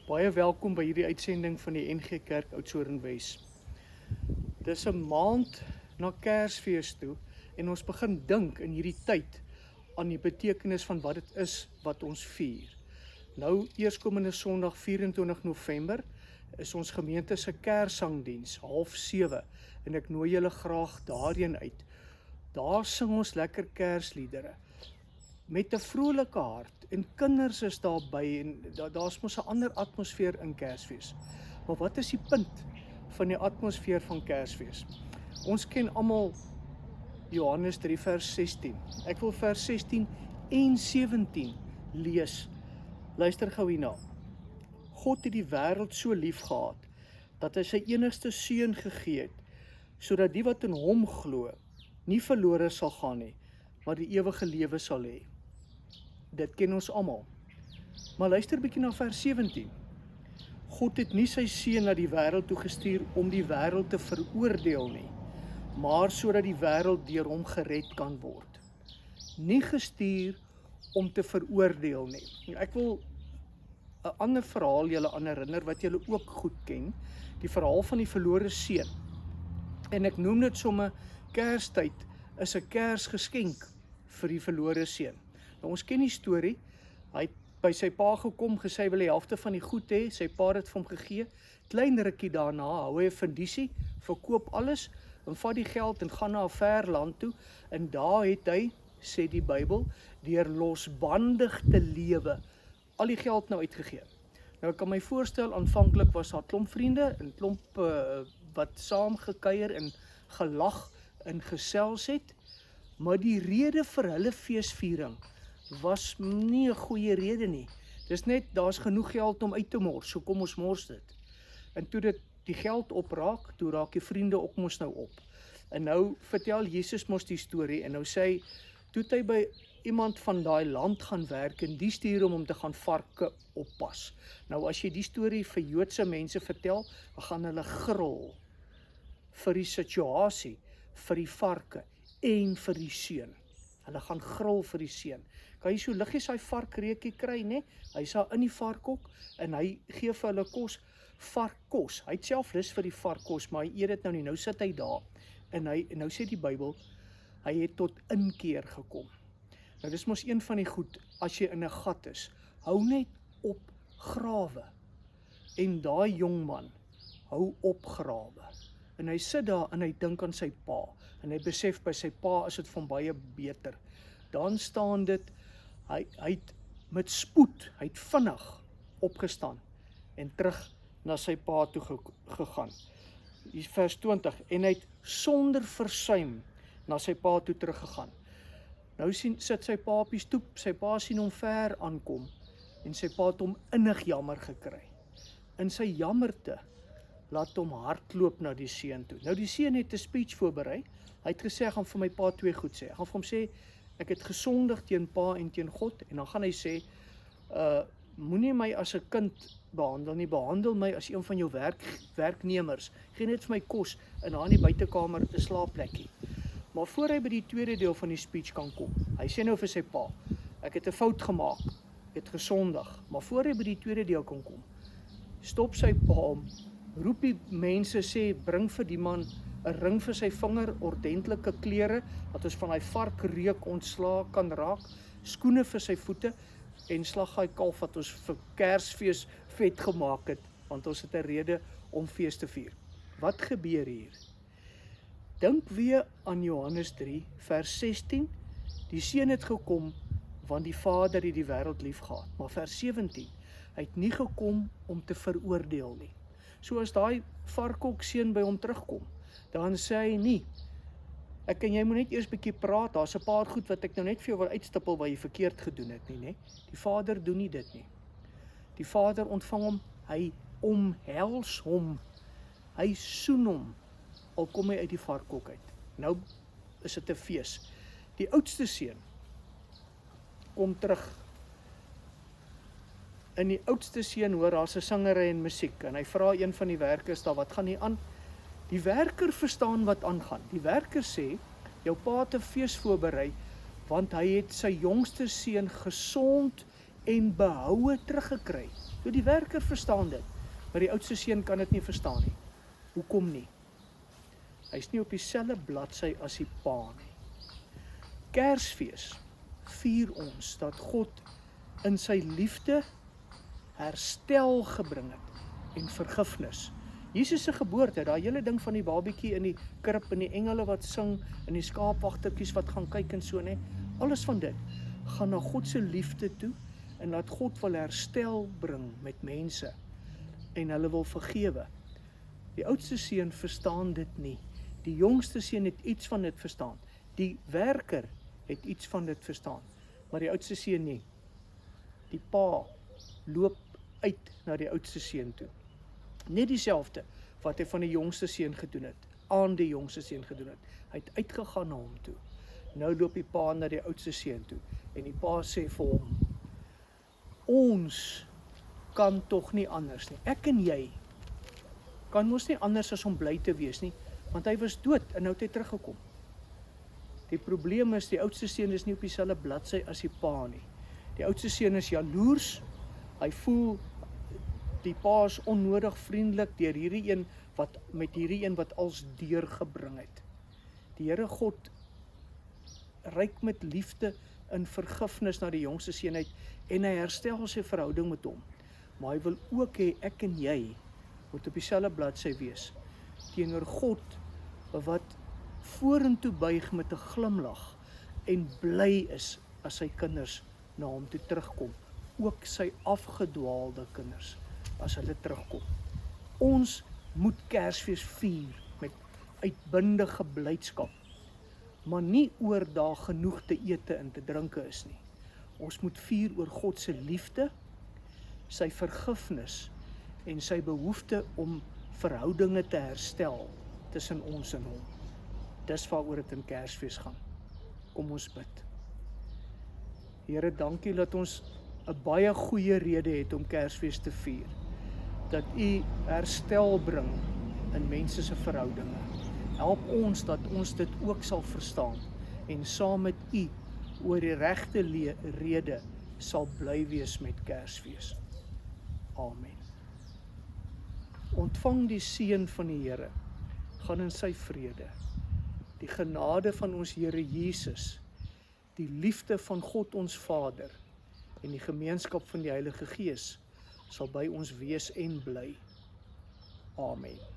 Baie welkom by hierdie uitsending van die NG Kerk Oudtshoorn Wes. Dis 'n maand na Kersfees toe en ons begin dink in hierdie tyd aan die betekenis van wat dit is wat ons vier. Nou eerskomende Sondag 24 November is ons gemeente se Kerssangdiens 6:30 en ek nooi julle graag daarheen uit. Daar sing ons lekker Kersliedere met 'n vrolike hart en kinders is daarby en daar's mos 'n ander atmosfeer in Kersfees. Maar wat is die punt van die atmosfeer van Kersfees? Ons ken almal Johannes 3 vers 16. Ek wil vers 16 en 17 lees. Luister gou hierna. God het die wêreld so lief gehad dat hy sy enigste seun gegee het, sodat die wat in hom glo nie verlore sal gaan nie, maar die ewige lewe sal hê. Dit ken ons almal. Maar luister bietjie na vers 17. God het nie sy seun na die wêreld toe gestuur om die wêreld te veroordeel nie, maar sodat die wêreld deur hom gered kan word. Nie gestuur om te veroordeel nie. Ek wil 'n ander verhaal julle aan herinner wat julle ook goed ken, die verhaal van die verlore seun. En ek noem dit sommer Kerstyd is 'n Kersgeskenk vir die verlore seun. Nou ons ken die storie. Hy het by sy pa gekom, gesê hy wil die helfte van die goed hê, sy pa het vir hom gegee. Klein rukkie daarna hou hy 'n fundisie, verkoop alles en vat die geld en gaan na 'n ver land toe en daar het hy, sê die Bybel, deur losbandig te lewe al die geld nou uitgegee. Nou ek kan my voorstel, aanvanklik was daar klomp vriende en klomp wat saam gekuier en gelag en gesels het, maar die rede vir hulle feesviering was nie 'n goeie rede nie. Dis net, daar's genoeg geld om uit te mors, so kom ons mors dit. En toe dit die geld opraak, toe raak die vriende ook mos nou op. En nou vertel Jesus mos die storie en nou sê hy, toe het hy by iemand van daai land gaan werk en die stuur hom om te gaan varke oppas. Nou as jy die storie vir Joodse mense vertel, dan gaan hulle gril vir die situasie, vir die varke en vir die seun. Hulle gaan gril vir die seun. Kan jy so liggies hy varkreekie kry, né? Hy's daar in die varkhok en hy gee vir hulle kos, varkkos. Hy het self lus vir die varkkos, maar hy eet dit nou nie. Nou sit hy daar en nou sê die Bybel, hy het tot inkeer gekom. Nou dis mos een van die goed, as jy in 'n gat is, hou net op grawe. En daai jong man hou op grawe. En hy sit daar en hy dink aan sy pa. En hy besef by sy pa is dit van baie beter. Dan staan dit, hy het met spoed, hy het vinnig opgestaan en terug na sy pa toe gegaan. Hier vers 20, en hy het sonder versuim na sy pa toe teruggegaan. Nou sit sy pa op die stoep, sy pa sien hom ver aankom en sy pa het hom innig jammer gekry. In sy jammerte laat hom hardloop na die seun toe. Nou die seun het 'n speech voorberei. Hy het gesê, ek gaan vir my pa twee goed sê. Ek gaan vir hom sê, ek het gesondig teen pa en teen God. En dan gaan hy sê, moenie my as 'n kind behandel nie, behandel my as een van jou werknemers. Gee net vir my kos en daar in die buitekamer 'n slaapplekkie. Maar voor hy by die tweede deel van die speech kan kom, hy sê nou vir sy pa, ek het 'n fout gemaak, ek het gesondig. Maar voor hy by die tweede deel kan kom, stop sy pa hom, roep die mense, sê, bring vir die man 'n ring vir sy vinger, ordentlike klere, dat ons van hy varkreuk ontslae kan raak, skoene vir sy voete, en slag hy kalf wat ons vir Kersfees vet gemaak het, want ons het 'n rede om fees te vier. Wat gebeur hier? Dink weer aan Johannes 3, vers 16, die seun het gekom, want die Vader het die wêreld lief gehad. Maar vers 17, hy het nie gekom om te veroordeel nie. So as daai varkhok seun by hom terugkom, dan sê hy nie, ek en jy moet net eers bietjie praat, daar's 'n paar goed wat ek nou net vir jou wil uitstippel wat jy verkeerd gedoen het nie, né? Die Vader doen nie dit nie. Die Vader ontvang hom, hy omhels hom, hy soen hom, al kom hy uit die varkhok uit. Nou is dit 'n fees. Die oudste seun kom terug. In die oudste seun hoor daar's 'n singery en musiek en hy vra een van die werkers daar, wat gaan hier aan? Die werker verstaan wat aangaan. Die werker sê, jou pa het 'n fees voorberei, want hy het sy jongste seun gesond en behoue teruggekry. So die werker verstaan dit, maar die oudste seun kan dit nie verstaan nie. Hoekom nie? Hy's nie op dieselfde bladsy as die pa nie. Kersfees vier ons dat God in sy liefde herstel gebring het en vergifnis. Jesus se geboorte, daai hele ding van die babietjie in die krib en die engele wat sing en die skaapwagtertjies wat gaan kyk en so, nee, alles van dit gaan na God se liefde toe en dat God wil herstel bring met mense en hulle wil vergewe. Die oudste seun verstaan dit nie. Die jongste seun het iets van dit verstaan. Die werker het iets van dit verstaan, maar die oudste seun nie. Die pa loop uit na die oudste seun toe. Net dieselfde wat hy van die jongste seun gedoen het, aan die jongste seun gedoen het. Hy het uitgegaan na hom toe. Nou loop die pa na die oudste seun toe en die pa sê vir hom, ons kan tog nie anders nie. Ek en jy kan mos nie anders as om bly te wees nie, want hy was dood en nou het hy teruggekom. Die probleem is, die oudste seun is nie op dieselfde bladsy as die pa nie. Die oudste seun is jaloers, hy voel die pa is onnodig vriendelik deur hierdie een wat als deurgebring het. Die Here God reik met liefde in vergifnis na die jongste seun uit en hy herstel sy verhouding met hom. Maar hy wil ook hê ek en jy moet op dieselfde bladsy wees teenoor God wat vorentoe buig met 'n glimlag en bly is as sy kinders na hom toe terugkom, ook sy afgedwaalde kinders as hulle terugkom. Ons moet Kersfees vier met uitbundige blydskap, maar nie oor daar genoeg te ete en te drinke is nie. Ons moet vier oor God se liefde, sy vergifnis en sy behoefte om verhoudinge te herstel tussen ons en hom. Dis waaroor dit in Kersfees gaan. Kom ons bid. Here, dankie dat ons 'n baie goeie rede het om Kersfees te vier. Dat U herstel bring in mense se verhoudinge. Help ons dat ons dit ook sal verstaan en saam met U oor die regte rede sal bly wees met Kersfees. Amen. Ontvang die seën van die Here. Gaan in sy vrede. Die genade van ons Here Jesus, die liefde van God ons Vader en die gemeenskap van die Heilige Gees sal by ons wees en bly. Amen.